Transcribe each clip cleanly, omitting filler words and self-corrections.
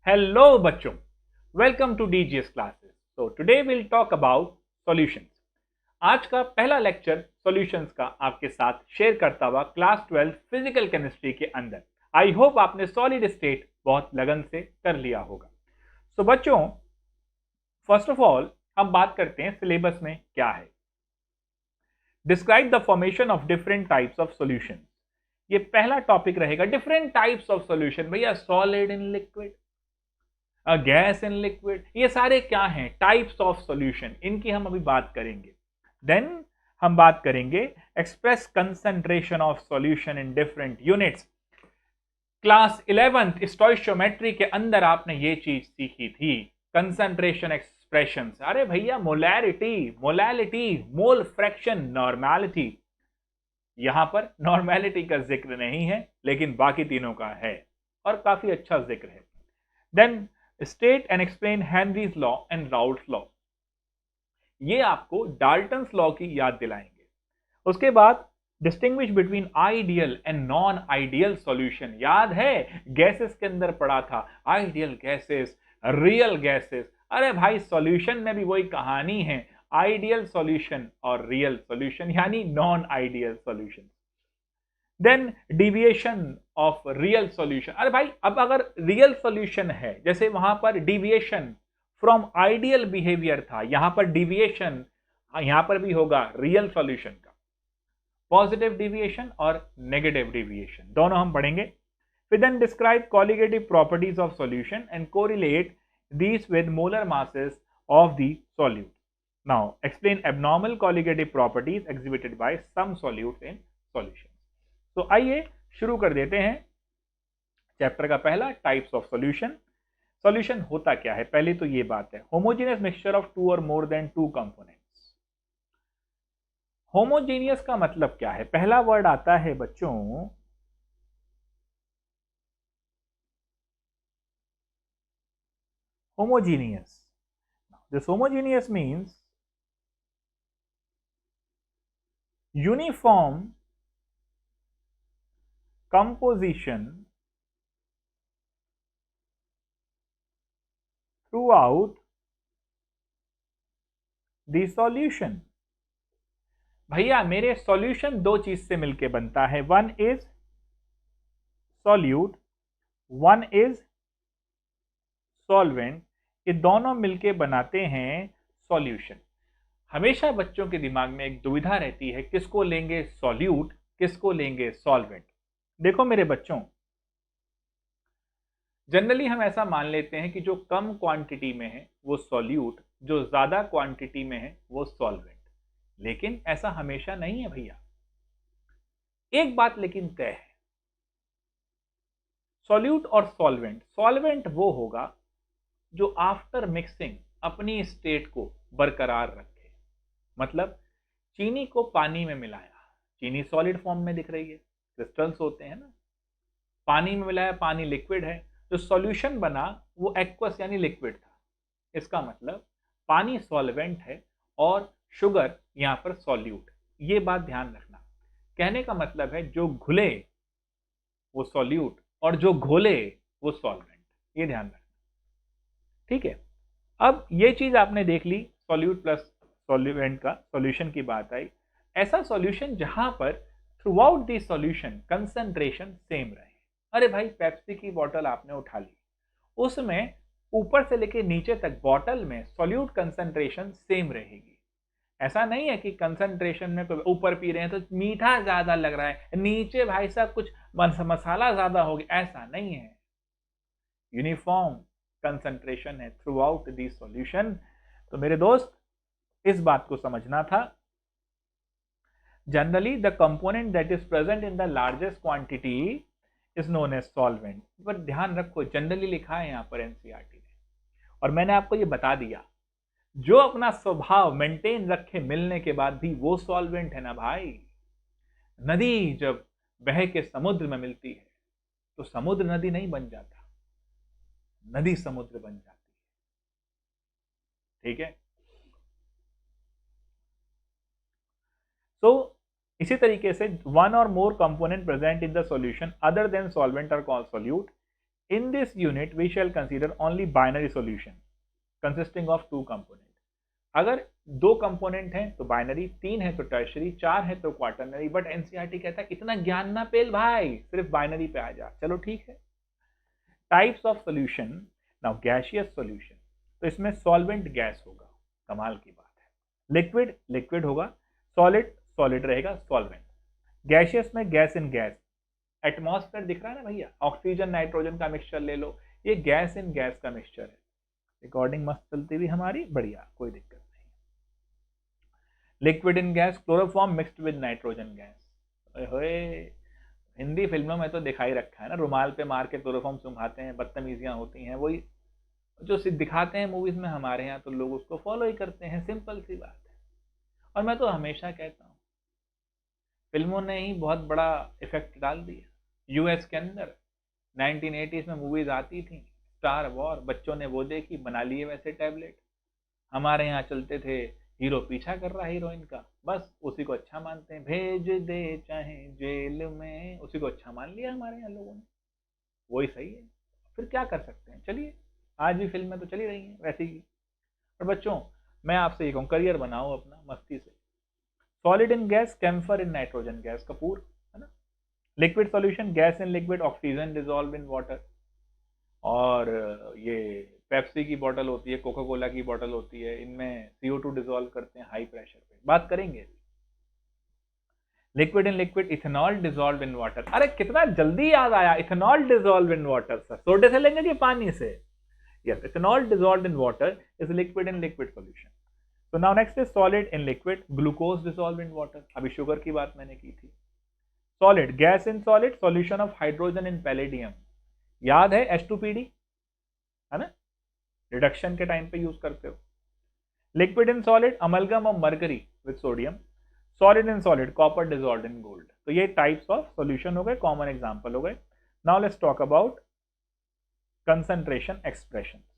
Hello बच्चों, welcome to DGS classes. तो today will talk about solutions. आज का पहला लेक्चर सॉल्यूशंस का आपके साथ शेयर करता हुआ क्लास 12 फिजिकल केमिस्ट्री के अंदर। आई होप आपने सॉलिड स्टेट बहुत लगन से कर लिया होगा। तो बच्चों, फर्स्ट ऑफ ऑल हम बात करते हैं सिलेबस में क्या है। Describe the formation of different types of solution. ये पहला टॉपिक रहेगा, डिफरेंट टाइप्स ऑफ सॉल्यूशन। भैया solid in liquid, gas in liquid, ये सारे क्या हैं? टाइप्स ऑफ सॉल्यूशन, इनकी हम अभी बात करेंगे। देन हम बात करेंगे express concentration of solution in different units. Class 11th stoichiometry के अंदर आपने ये चीज सीखी थी, कंसंट्रेशन एक्सप्रेशंस। अरे भैया molarity, molality, mole fraction, normality. यहां पर नॉर्मैलिटी का जिक्र नहीं है, लेकिन बाकी तीनों का है और काफी अच्छा जिक्र है। Then state and explain Henry's law and Raoult's law, ये आपको डाल्टन्स लॉ की याद दिलाएंगे। उसके बाद distinguish between ideal and non ideal solution. याद है गैसेस के अंदर पढ़ा था, आइडियल गैसेस, रियल गैसेस। अरे भाई सॉल्यूशन में भी वही कहानी है, आइडियल सॉल्यूशन और रियल सॉल्यूशन यानी non ideal solution. Then deviation of real solution. अरे भाई अब अगर रियल सॉल्यूशन है, जैसे वहां पर डिविएशन फ्रॉम आइडियल बिहेवियर था, यहां पर डिविएशन यहां पर भी होगा रियल सॉल्यूशन का। पॉजिटिव डिविएशन और नेगेटिव डिविएशन दोनों हम पढ़ेंगे। फिर then describe colligative properties of solution and correlate these with molar masses of the solute. Now explain abnormal colligative properties exhibited by some solutes in solution. तो आइए शुरू कर देते हैं चैप्टर का पहला, टाइप्स ऑफ सॉल्यूशन। सॉल्यूशन होता क्या है? पहले तो ये बात है, होमोजेनियस मिक्सचर ऑफ टू और more than two components. Homogeneous का मतलब क्या है? पहला वर्ड आता है बच्चों homogeneous. This homogeneous means uniform composition throughout the solution. भैया मेरे सॉल्यूशन दो चीज से मिलके बनता है, one is solute, one is solvent. ये दोनों मिलके बनाते हैं सॉल्यूशन। हमेशा बच्चों के दिमाग में एक दुविधा रहती है, किसको लेंगे सॉल्यूट, किसको लेंगे सॉल्वेंट। देखो मेरे बच्चों, जनरली हम ऐसा मान लेते हैं कि जो कम क्वांटिटी में है वो सॉल्यूट, जो ज्यादा क्वांटिटी में है वो सॉल्वेंट। लेकिन ऐसा हमेशा नहीं है भैया। एक बात लेकिन तय है, सॉल्यूट और सॉल्वेंट, सॉल्वेंट वो होगा जो आफ्टर मिक्सिंग अपनी स्टेट को बरकरार रखे। मतलब चीनी को पानी में मिलाया, चीनी सॉलिड फॉर्म में दिख रही है, क्रिस्टल्स होते हैं ना, पानी में मिलाया, पानी लिक्विड है, जो सॉल्यूशन बना वो एक्वस यानी लिक्विड था। इसका मतलब पानी सॉल्वेंट है और शुगर यहां पर सॉल्यूट। ये बात ध्यान रखना। कहने का मतलब है जो घुले वो सॉल्यूट और जो घोले वो सॉल्वेंट, ये ध्यान रखना। ठीक है, अब ये चीज आपने देख ली, सॉल्यूट प्लस सॉल्वेंट का सॉल्यूशन की बात आई। ऐसा सॉल्यूशन जहां पर through out the solution concentration same रहे। अरे भाई पेप्सी की बोतल आपने उठा ली, उसमें ऊपर से लेके नीचे तक बॉटल में सॉल्यूट कंसंट्रेशन सेम रहेगी। ऐसा नहीं है कि कंसंट्रेशन में कोई ऊपर पी रहे हैं तो मीठा ज्यादा लग रहा है, नीचे भाई साहब कुछ मसाला ज्यादा हो गया, ऐसा नहीं है। यूनिफॉर्म कंसंट्रेशन है थ्रू आउट दी सॉल्यूशन। तो मेरे दोस्त इस बात को समझना था। Generally the component that is present in the largest quantity is known as solvent. पर ध्यान रखो जनरली लिखा है यहाँ पर एनसीईआरटी ने, और मैंने आपको ये बता दिया, जो अपना स्वभाव मेंटेन रखे मिलने के बाद भी वो सॉल्वेंट है ना भाई। नदी जब बह के समुद्र में मिलती है तो समुद्र नदी नहीं बन जाता, नदी समुद्र बन जाती है। ठीक है, तो इसी तरीके से वन और more component present in the solution other than solvent are called solute. In this unit we shall consider only binary solution consisting of two components. अगर दो कंपोनेंट हैं तो बाइनरी, तीन है तो टर्शरी, चार है तो क्वार्टरनरी, बट एनसीईआरटी कहता है इतना ज्ञान ना पेल भाई, सिर्फ बाइनरी पे आ जा। चलो ठीक है। Types of solution, now gaseous solution, तो इसमें सॉल्वेंट गैस होगा, कमाल की बात है। लिक्विड लिक्विड होगा, सॉलिड सॉलिड रहेगा, सॉल्वेंट। गैसियस में गैस इन गैस, एटमॉस्फेयर दिख रहा है ना भैया, ऑक्सीजन नाइट्रोजन का मिक्सचर ले लो, ये गैस इन गैस का मिक्सचर है। रिकॉर्डिंग मस्त चलती हुई हमारी, बढ़िया, कोई दिक्कत नहीं। Liquid in gas, chloroform mixed with nitrogen gas. Hindi फिल्मों में तो दिखाई रखा है ना, रुमाल पे मार के क्लोरोफॉर्म सुंघाते हैं, बदतमीजियां होती हैं, वही जो दिखाते हैं मूवीज में हमारे यहाँ, तो लोग उसको फॉलो ही करते हैं, सिंपल सी बात है। और मैं तो हमेशा कहता हूँ फिल्मों ने ही बहुत बड़ा इफेक्ट डाल दिया। यूएस के अंदर 1980s में मूवीज आती थी, स्टार वॉर, बच्चों ने वो देखी, बना लिए वैसे टैबलेट। हमारे यहाँ चलते थे, हीरो पीछा कर रहा हीरोइन का, बस उसी को अच्छा मानते हैं, भेज दे चाहे जेल में, उसी को अच्छा मान लिया हमारे यहाँ लोगों ने, वही सही है। फिर क्या कर सकते हैं, चलिए, आज भी फिल्में तो चली रही हैं वैसी की। और बच्चों, मैं आपसे ये कहूँ, करियर बनाओ अपना मस्ती से। Solid in gas, camphor in nitrogen gas, कपूर, है ना। Liquid solution, gas in liquid, oxygen dissolve in water. और ये पेप्सी की बोतल होती है, कोका कोला की बोतल होती है, इनमें CO2 डिजॉल्व करते हैं हाई प्रेशर पे, बात करेंगे। Liquid in liquid, ethanol dissolve in water. अरे कितना जल्दी याद आया, ethanol dissolve in water sir, सोडे से लेंगे कि पानी से? Yes, ethanol dissolve in water is liquid in liquid solution. So now next is solid in liquid, glucose dissolved in water, अभी शुगर की बात मैंने की थी। Solid, gas in solid, solution of hydrogen in palladium, याद है H2PD, है ना, रिडक्शन के टाइम पे यूज करते हो। Liquid in solid, amalgam of mercury with sodium, solid in solid, copper dissolved in gold। तो ये टाइप्स ऑफ सॉल्यूशन हो गए, कॉमन एग्जांपल हो गए। Now let's talk about concentration expression.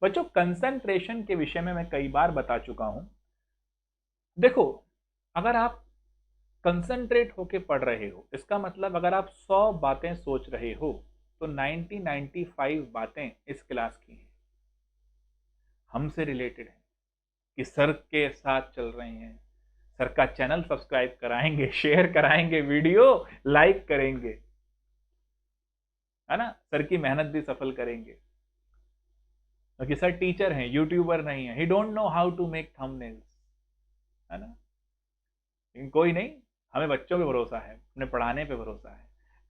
बच्चों, कंसंट्रेशन के विषय में मैं कई बार बता चुका हूं। देखो, अगर आप कंसंट्रेट होके पढ़ रहे हो, इसका मतलब अगर आप 100 बातें सोच रहे हो तो 95 बातें इस क्लास की हैं, हमसे रिलेटेड हैं, कि सर के साथ चल रहे हैं, सर का चैनल सब्सक्राइब कराएंगे, शेयर कराएंगे, वीडियो लाइक करेंगे, है ना, सर की मेहनत भी सफल करेंगे। क्योंकि सर टीचर हैं, यूट्यूबर नहीं है, he don't know how to make thumbnails, है ना। लेकिन कोई नहीं, हमें बच्चों पे भरोसा है, अपने पढ़ाने पे भरोसा है।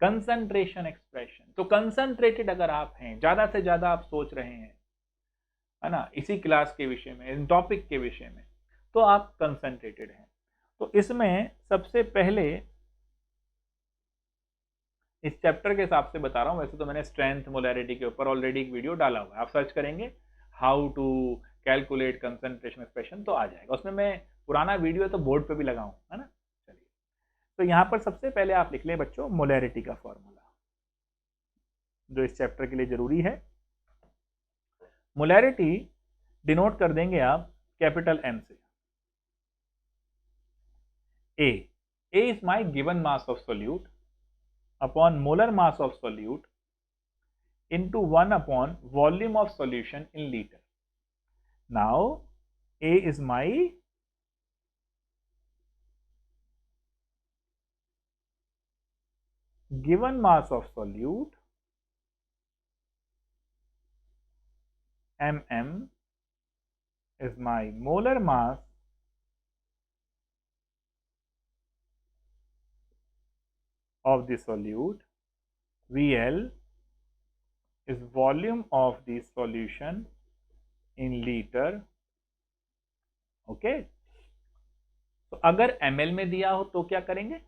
कंसंट्रेशन एक्सप्रेशन, तो कंसंट्रेटेड अगर आप हैं, ज्यादा से ज्यादा आप सोच रहे हैं, है ना, इसी क्लास के विषय में, इन टॉपिक के विषय में, तो आप कंसंट्रेटेड हैं। तो इसमें सबसे पहले इस चैप्टर के हिसाब से बता रहा हूं, वैसे तो मैंने स्ट्रेंथ मोलैरिटी के ऊपर ऑलरेडी एक वीडियो डाला हुआ है, आप सर्च करेंगे how to calculate concentration expression तो आ जाएगा, उसमें मैं पुराना वीडियो तो बोर्ड पे भी लगाऊं, है ना। चलिए, तो यहां पर सबसे पहले आप लिख लें बच्चों मोलैरिटी का फॉर्मूला, जो इस चैप्टर के लिए जरूरी है। मोलैरिटी डिनोट कर देंगे आप कैपिटल M से। A is my given mass of solute upon molar mass of solute into 1 upon volume of solution in liter. Now A is my given mass of solute, mm is my molar mass of the solute, VL is volume of the solution in liter। Okay, तो अगर ml में दिया हो तो क्या करेंगे,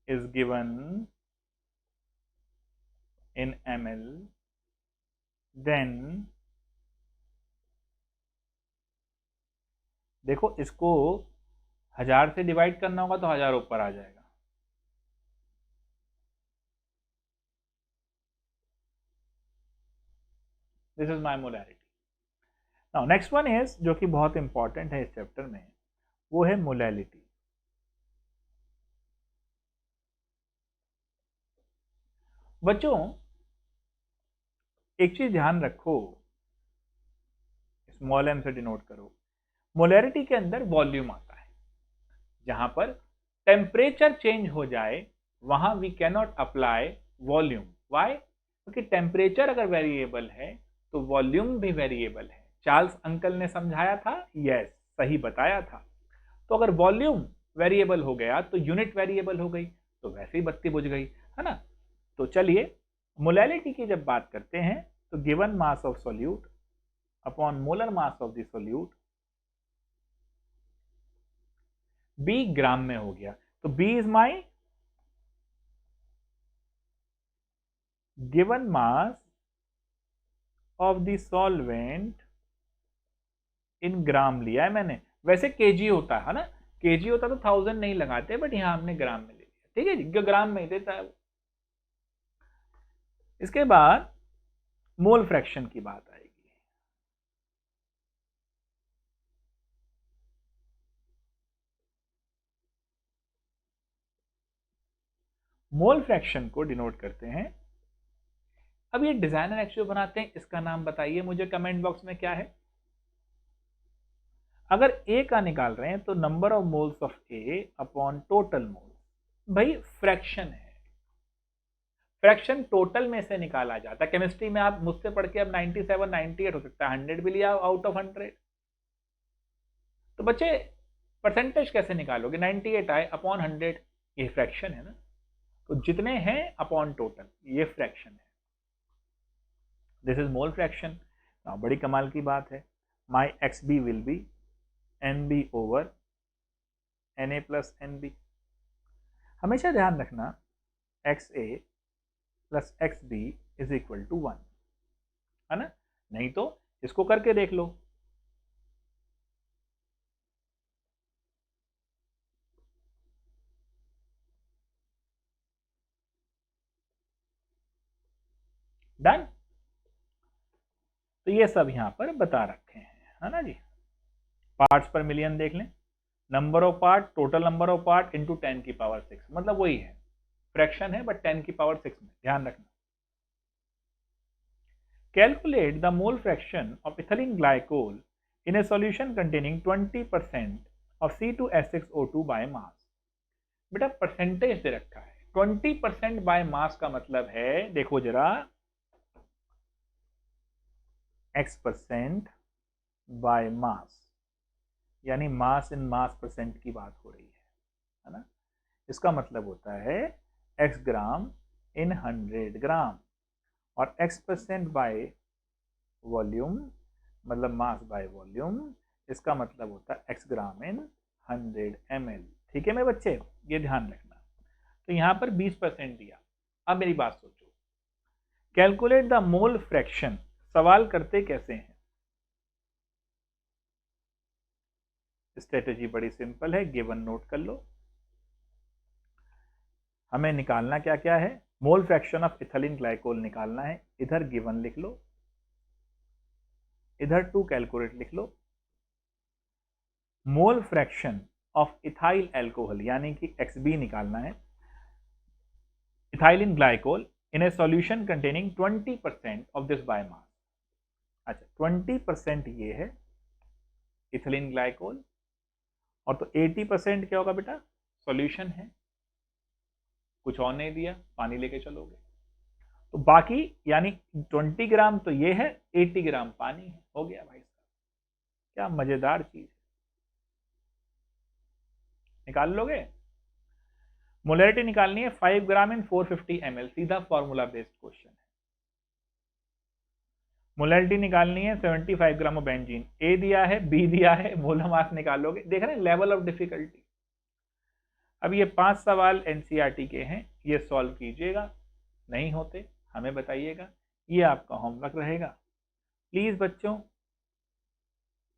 is given in ml, then देखो इसको 1000 से डिवाइड करना होगा तो 1000 ऊपर आ जाएगा। This is my molarity. Now next one is, जो कि बहुत इंपॉर्टेंट है इस चैप्टर में, वो है मोलैलिटी। बच्चों एक चीज ध्यान रखो, स्मॉल एम से डिनोट करो। मोलैरिटी के अंदर वॉल्यूम आता है। जहां पर टेम्परेचर चेंज हो जाए वहां we cannot apply volume. Why? क्योंकि टेम्परेचर अगर वेरिएबल है तो वॉल्यूम भी वेरिएबल है। चार्ल्स अंकल ने समझाया था, यस सही बताया था। तो अगर वॉल्यूम वेरिएबल हो गया तो यूनिट वेरिएबल हो गई, तो वैसे ही बत्ती बुझ गई, है ना। तो चलिए मोलैलिटी की जब बात करते हैं तो given mass of solute upon molar mass of the solute, B gram में हो गया। तो B is my given mass of the solvent in gram लिया है मैंने। वैसे केजी होता है ना, केजी होता तो 1000 नहीं लगाते, बट यहां हमने ग्राम में ले लिया। ठीक है जी, ग्राम में ही देता है वो। इसके बाद मोल फ्रैक्शन की बात आएगी। मोल फ्रैक्शन को डिनोट करते हैं। अब ये डिजाइनर एक्चुअली बनाते हैं, इसका नाम बताइए मुझे कमेंट बॉक्स में क्या है। अगर ए का निकाल रहे हैं तो number of moles of A upon total moles. भाई फ्रैक्शन है, फ्रैक्शन टोटल में से निकाला जाता है। केमिस्ट्री में आप मुझसे पढ़ के अब 97 98 हो सकता है, 100 भी लिया आउट ऑफ 100। तो बच्चे परसेंटेज कैसे निकालोगे? 98 आए अपॉन 100, ये फ्रैक्शन है ना। तो जितने हैं अपॉन टोटल, ये फ्रैक्शन है। This is mole fraction. बड़ी कमाल की बात है। My X B will be N B over N A plus N B. हमेशा ध्यान रखना X A plus X B is equal to 1, है ना। नहीं तो इसको करके देख लो। डन। तो ये सब यहां पर बता रखे हैं, है ना जी। पार्ट्स पर मिलियन देख लें। Number of part, total number of part into 10 की पावर 6, मतलब वही है, फ्रैक्शन है बट 10 की पावर 6 में, ध्यान रखना। Calculate the mole fraction of ethylene glycol in a solution containing 20% of C2H6O2 by mass. बेटा परसेंटेज दे रखा है, 20% बाय मास का मतलब है, देखो जरा, x% बाय मास, यानी मास इन मास परसेंट की बात हो रही है ना। इसका मतलब होता है x ग्राम इन 100 ग्राम, और x% बाय वॉल्यूम मतलब मास बाय वॉल्यूम, इसका मतलब होता है x ग्राम इन 100 ml। ठीक है मेरे बच्चे, ये ध्यान रखना। तो यहां पर 20% दिया। अब मेरी बात सोचो, कैलकुलेट द मोल फ्रैक्शन, सवाल करते कैसे हैं? स्ट्रेटेजी बड़ी सिंपल है, गिवन नोट कर लो। हमें निकालना क्या क्या है? मोल फ्रैक्शन ऑफ इथिलीन ग्लाइकोल निकालना है। इधर गिवन लिख लो, इधर टू कैलकुलेट लिख लो। Mole fraction of ethyl alcohol यानी कि XB निकालना है। Ethylene glycol in a solution containing 20% of this by mass. अच्छा 20% ये है इथिलीन ग्लाइकोल, और तो 80% क्या होगा बेटा? सॉल्यूशन है, कुछ और नहीं दिया, पानी लेके चलोगे। तो बाकी यानी 20 ग्राम तो ये है, 80 ग्राम पानी है। हो गया भाई साहब, क्या मजेदार चीज है। निकाल लोगे? मोलैरिटी निकालनी है 5 ग्राम इन 450 ml, सीधा फॉर्मूला बेस्ड क्वेश्चन है। मोलैरिटी निकालनी है 75 ग्राम ऑफ बेंजीन, ए दिया है, बी दिया है, मोलर मास निकालोगे। देख रहे हैं लेवल ऑफ डिफिकल्टी। अब ये 5 सवाल एनसीईआरटी के हैं, ये सॉल्व कीजिएगा। नहीं होते हमें बताइएगा, ये आपका होमवर्क रहेगा। प्लीज बच्चों,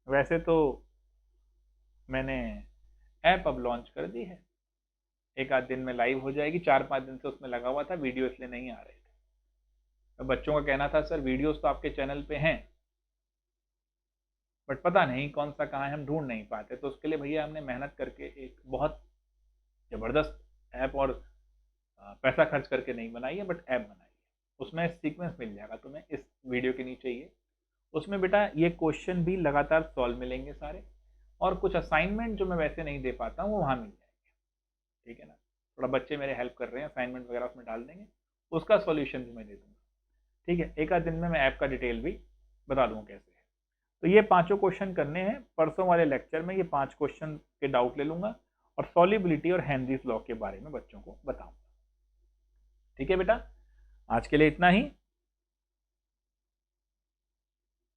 वैसे तो मैंने ऐप अब लॉन्च कर दी है, एक आध दिन में लाइव हो जाएगी। 4-5 दिन से उसमें लगा हुआ था, वीडियो इसलिए नहीं आ रहे थे। तो बच्चों का कहना था सर वीडियोस तो आपके चैनल पे हैं बट पता नहीं कौन सा कहाँ है, हम ढूंढ नहीं पाते। तो उसके लिए भैया हमने मेहनत करके एक बहुत ज़बरदस्त ऐप और पैसा खर्च करके नहीं बनाई है, बट ऐप बनाई है। उसमें सीक्वेंस मिल जाएगा तुम्हें इस वीडियो के नीचे ही है। उसमें बेटा ये क्वेश्चन भी लगातार सॉल्व मिलेंगे सारे, और कुछ असाइनमेंट जो मैं वैसे नहीं दे पाता हूँ वो वहाँ मिल जाएंगे। ठीक है ना, थोड़ा बच्चे मेरे हेल्प कर रहे हैं, असाइनमेंट वगैरह उसमें डाल देंगे, उसका सॉल्यूशन भी मैं दे दूंगा। ठीक है, एक आध दिन में मैं ऐप का डिटेल भी बता दूंगा कैसे है। तो ये 5 क्वेश्चन करने हैं। परसों वाले लेक्चर में ये 5 क्वेश्चन के डाउट ले लूंगा और सॉल्युबिलिटी और हेनरीज लॉ के बारे में बच्चों को बताऊंगा। ठीक है बेटा, आज के लिए इतना ही।